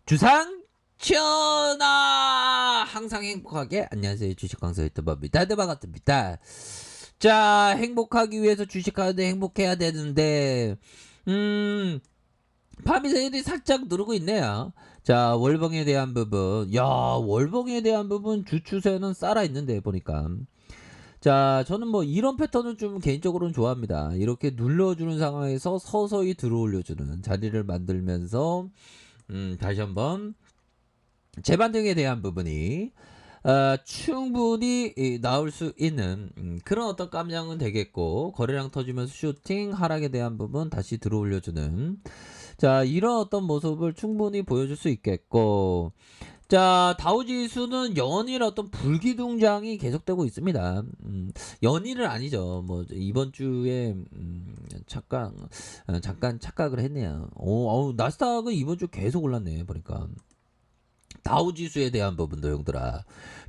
주상 전하 항상 행복하게 안녕하세요 주식 강사 유튜버입니다. 네 반갑습니다. 자 행복하기 위해서 주식하는데 행복해야 되는데 파미세일이 살짝 누르고 있네요. 자 월봉에 대한 부분 야 월봉에 대한 부분 주 추세는 살아있는데 보니까 자 저는 뭐 이런 패턴을 좀 개인적으로는 좋아합니다. 이렇게 눌러주는 상황에서 서서히 들어올려주는 자리를 만들면서 다시 한번 재반등에 대한 부분이 충분히 나올 수 있는 그런 어떤 깜냥은 되겠고, 거래량 터지면서 슈팅 하락에 대한 부분 다시 들어올려주는 자 이런 어떤 모습을 충분히 보여줄 수 있겠고, 자 다우지수는 연일 어떤 불기둥장이 계속되고 있습니다. 연일은 아니죠. 뭐 이번 주에 잠깐 착각을 했네요. 나스닥은 이번 주 계속 올랐네 보니까. 다우지수에 대한 부분도 형들아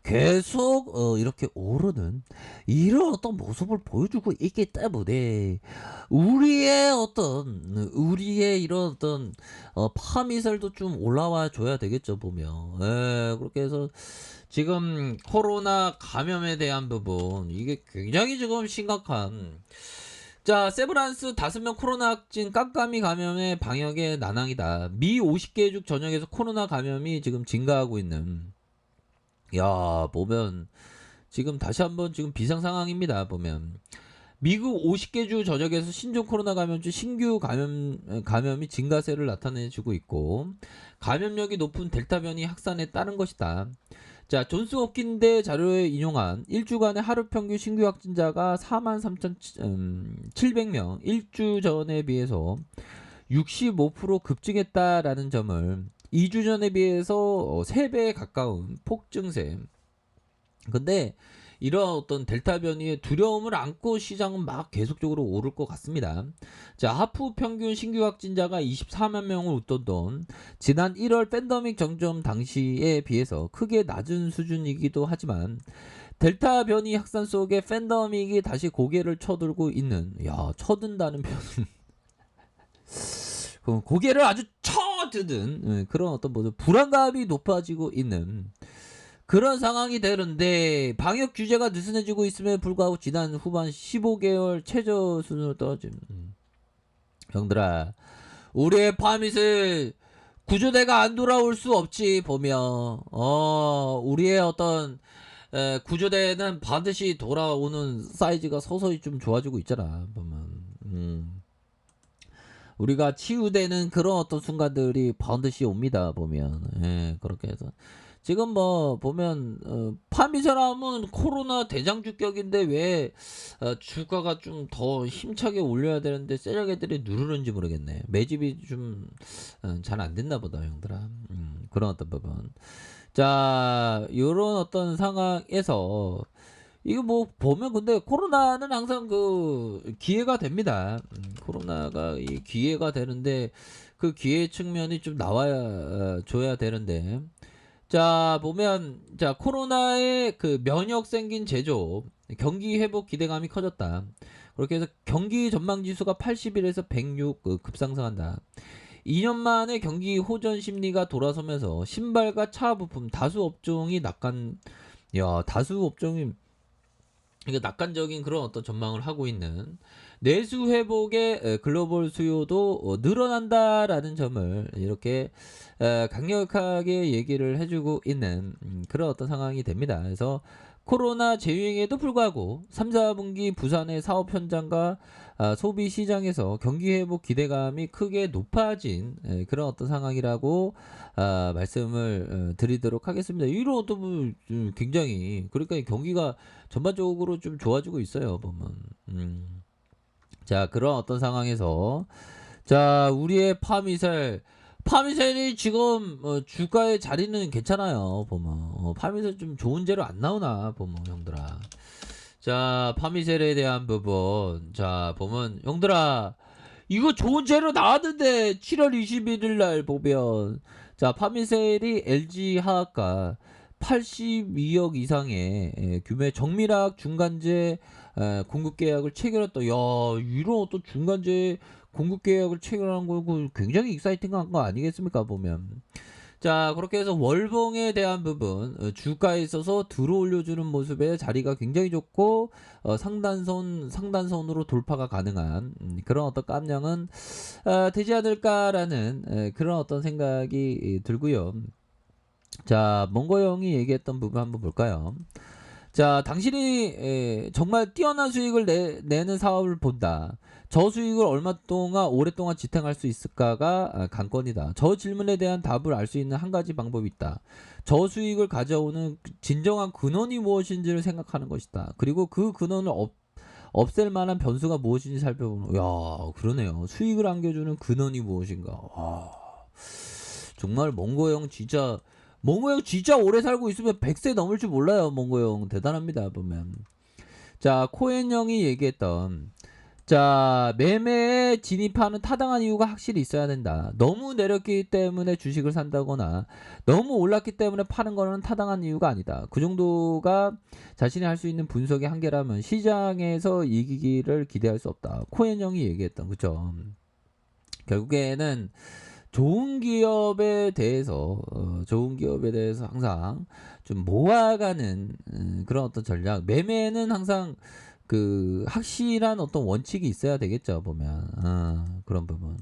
계속 이렇게 오르는 이런 어떤 모습을 보여주고 있기 때문에 우리의 이런 어떤 파미셀도 좀 올라와 줘야 되겠죠 보면. 그렇게 해서 지금 코로나 감염에 대한 부분 이게 굉장히 지금 심각한. 자, 세브란스 5명 코로나 확진 깜깜이 감염의 방역의 난항이다. 미 50개 주 전역에서 코로나 감염이 지금 증가하고 있는. 야, 보면 지금 다시 한번 지금 비상 상황입니다. 보면 미국 50개 주 전역에서 신종 코로나 감염주 신규 감염이 증가세를 나타내주고 있고, 감염력이 높은 델타 변이 확산에 따른 것이다. 자, 존스 홉킨대 자료에 인용한 1주간의 하루 평균 신규 확진자가 43,700명, 1주 전에 비해서 65% 급증했다라는 점을 2주 전에 비해서 3배에 가까운 폭증세. 근데 이런 어떤 델타 변이의 두려움을 안고 시장은 막 계속적으로 오를 것 같습니다. 자, 하프 평균 신규 확진자가 24만 명을 웃돈던 지난 1월 팬데믹 정점 당시에 비해서 크게 낮은 수준이기도 하지만, 델타 변이 확산 속에 팬데믹이 다시 고개를 쳐들고 있는, 야, 쳐든다는 표현은 고개를 아주 쳐드는 그런 어떤 뭐 불안감이 높아지고 있는 그런 상황이 되는데, 방역 규제가 느슨해지고 있음에 불구하고 지난 후반 15개월 최저 수준으로 떨어짐. 형들아, 우리의 파밋을 구조대가 안 돌아올 수 없지 보면. 우리의 어떤 구조대는 반드시 돌아오는 사이즈가 서서히 좀 좋아지고 있잖아 보면. 우리가 치유되는 그런 어떤 순간들이 반드시 옵니다 보면. 그렇게 해서 지금 뭐 보면 파미사람은 코로나 대장주격인데 왜 주가가 좀 더 힘차게 올려야 되는데 세력 애들이 누르는지 모르겠네. 매집이 좀 잘 안 됐나 보다 형들아. 그런 어떤 부분. 자 요런 어떤 상황에서 이거 뭐 보면 근데 코로나는 항상 그 기회가 됩니다. 코로나가 이 기회가 되는데 그 기회 측면이 좀 나와야 줘야 되는데, 자 보면 자 코로나의 그 면역 생긴 제조 경기 회복 기대감이 커졌다. 그렇게 해서 경기 전망 지수가 81에서 106 급상승한다. 2년 만에 경기 호전 심리가 돌아서면서 신발과 차 부품 다수 업종이 다수 업종이 이게 낙관적인 그런 어떤 전망을 하고 있는, 내수 회복의 글로벌 수요도 늘어난다라는 점을 이렇게 강력하게 얘기를 해주고 있는 그런 어떤 상황이 됩니다. 그래서 코로나 재유행에도 불구하고 3, 4분기 부산의 사업 현장과 소비 시장에서 경기 회복 기대감이 크게 높아진 그런 어떤 상황이라고 말씀을 드리도록 하겠습니다. 이런 어떤 굉장히 그러니까 경기가 전반적으로 좀 좋아지고 있어요 보면. 자 그런 어떤 상황에서 자 우리의 파미셀이 지금 주가의 자리는 괜찮아요 보면. 파미셀 좀 좋은 재료 안 나오나 보면 형들아. 자 파미셀에 대한 부분 자 보면 형들아 이거 좋은 재료 나왔는데 7월 21일 날 보면 자 파미셀이 LG화학과 82억 이상의 규모의 정밀화학 중간재 공급 계약을 체결했다. 야 이런 어떤 중간재 공급 계약을 체결한 거 굉장히 익사이팅한 거 아니겠습니까 보면. 자, 그렇게 해서 월봉에 대한 부분, 주가에 있어서 들어 올려주는 모습에 자리가 굉장히 좋고, 상단선으로 돌파가 가능한, 그런 어떤 깜냥은, 되지 않을까라는, 그런 어떤 생각이 들고요. 자, 몽고 형이 얘기했던 부분 한번 볼까요? 자, 당신이 정말 뛰어난 수익을 내는 사업을 본다. 저 수익을 얼마 동안 오랫동안 지탱할 수 있을까가 관건이다. 저 질문에 대한 답을 알 수 있는 한 가지 방법이 있다. 저 수익을 가져오는 진정한 근원이 무엇인지를 생각하는 것이다. 그리고 그 근원을 없앨 만한 변수가 무엇인지 살펴보는. 야, 그러네요. 수익을 안겨주는 근원이 무엇인가. 와, 정말 몽고 형 진짜 오래 살고 있으면 100세 넘을 줄 몰라요. 몽고 형 대단합니다. 보면. 자, 코엔 형이 얘기했던, 자, 매매에 진입하는 타당한 이유가 확실히 있어야 된다. 너무 내렸기 때문에 주식을 산다거나 너무 올랐기 때문에 파는 거는 타당한 이유가 아니다. 그 정도가 자신이 할 수 있는 분석의 한계라면 시장에서 이기기를 기대할 수 없다. 코엔 형이 얘기했던, 그죠? 결국에는 좋은 기업에 대해서 항상 좀 모아가는 그런 어떤 전략. 매매는 항상 그 확실한 어떤 원칙이 있어야 되겠죠, 보면. 그런 부분.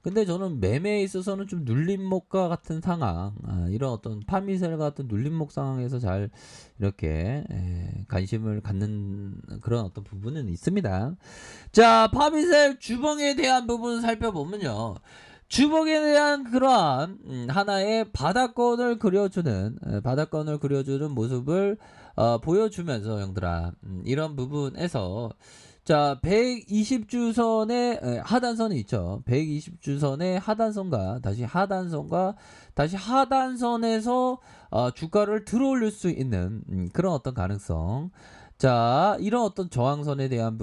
근데 저는 매매에 있어서는 좀 눌림목과 같은 상황, 이런 어떤 파미셀 같은 눌림목 상황에서 잘 이렇게 관심을 갖는 그런 어떤 부분은 있습니다. 자, 파미셀 주봉에 대한 부분 살펴보면요. 주봉에 대한 그러한 하나의 바닥권을 그려주는 모습을 보여주면서 형들아, 이런 부분에서 자, 120주선의 하단선이 있죠. 120주선의 하단선과 다시 하단선에서 주가를 들어올릴 수 있는 그런 어떤 가능성. 자, 이런 어떤 저항선에 대한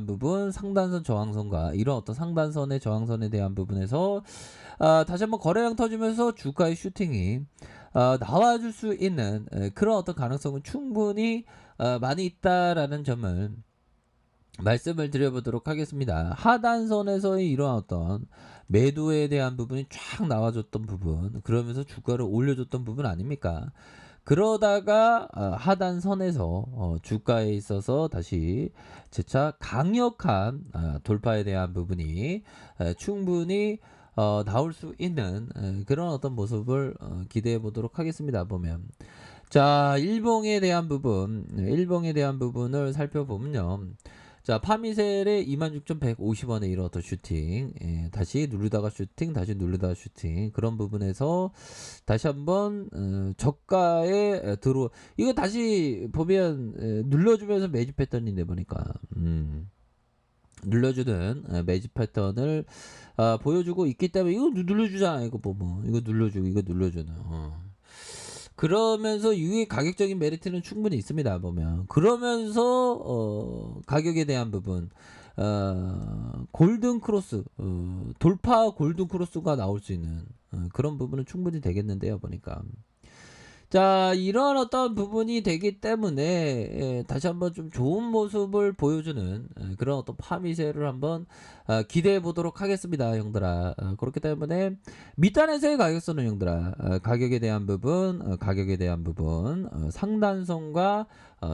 부분, 상단선 저항선과 이런 어떤 상단선의 저항선에 대한 부분에서 다시 한번 거래량 터지면서 주가의 슈팅이 나와줄 수 있는 그런 어떤 가능성은 충분히 많이 있다라는 점을 말씀을 드려보도록 하겠습니다. 하단선에서의 이러한 어떤 매도에 대한 부분이 쫙 나와줬던 부분, 그러면서 주가를 올려줬던 부분 아닙니까? 그러다가 하단선에서 주가에 있어서 다시 재차 강력한 돌파에 대한 부분이 충분히 나올 수 있는 그런 어떤 모습을 기대해 보도록 하겠습니다. 보면, 자, 일봉에 대한 부분을 살펴보면요. 자, 파미셀의 26,150원에 이런 어떤 슈팅, 다시 누르다가 슈팅, 다시 누르다가 슈팅, 그런 부분에서 다시 한번 저가에 이거 다시 보면 눌러주면서 매집 패턴인데 보니까 눌러주는 매집 패턴을 보여주고 있기 때문에 이거 눌러주잖아. 이거 보면 이거 눌러주는. 그러면서 이게 가격적인 메리트는 충분히 있습니다. 보면 그러면서 가격에 대한 부분, 골든 크로스, 돌파 골든 크로스가 나올 수 있는 그런 부분은 충분히 되겠는데요. 보니까. 자, 이런 어떤 부분이 되기 때문에 다시 한번 좀 좋은 모습을 보여주는 그런 어떤 파미세를 한번 기대해 보도록 하겠습니다, 형들아. 그렇기 때문에 밑단에서의 가격선은 형들아, 가격에 대한 부분, 상단선과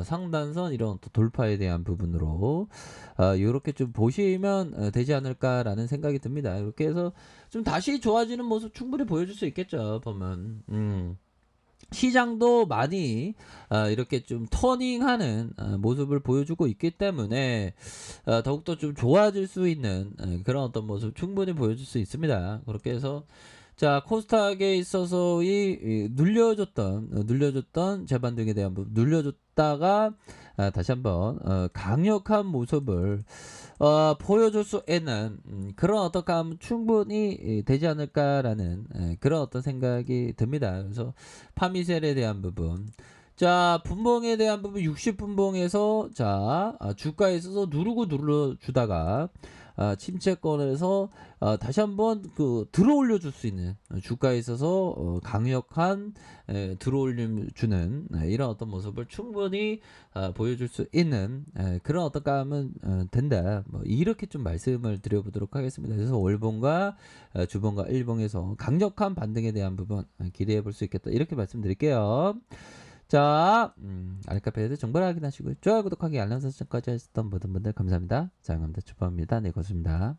상단선 이런 또 돌파에 대한 부분으로 이렇게 좀 보시면 되지 않을까라는 생각이 듭니다. 이렇게 해서 좀 다시 좋아지는 모습 충분히 보여줄 수 있겠죠, 보면. 시장도 많이 이렇게 좀 터닝하는 모습을 보여주고 있기 때문에 더욱더 좀 좋아질 수 있는 그런 어떤 모습 충분히 보여줄 수 있습니다. 그렇게 해서 자, 코스닥에 있어서 이 눌려줬던 재반등에 대한 부분, 눌려줬다가 다시 한번 강력한 모습을 보여줄 수 있는 그런 어떤 감 충분히 되지 않을까라는 그런 어떤 생각이 듭니다. 그래서 파미셀에 대한 부분, 자, 분봉에 대한 부분 60분봉에서 자, 주가에 있어서 누르고 눌러주다가 침체권에서 다시 한번 그 들어올려 줄 수 있는 주가에 있어서 강력한 들어올림 주는 이런 어떤 모습을 충분히 보여줄 수 있는 그런 어떤 감은 된다. 뭐 이렇게 좀 말씀을 드려보도록 하겠습니다. 그래서 월봉과 주봉과 일봉에서 강력한 반등에 대한 부분 기대해 볼 수 있겠다. 이렇게 말씀드릴게요. 자, 아랫카페에서 정보를 확인하시고요. 좋아요, 구독하기, 알람 설정까지 하셨던 모든 분들 감사합니다. 자, 감사합니다. 주범입니다. 네, 고맙습니다.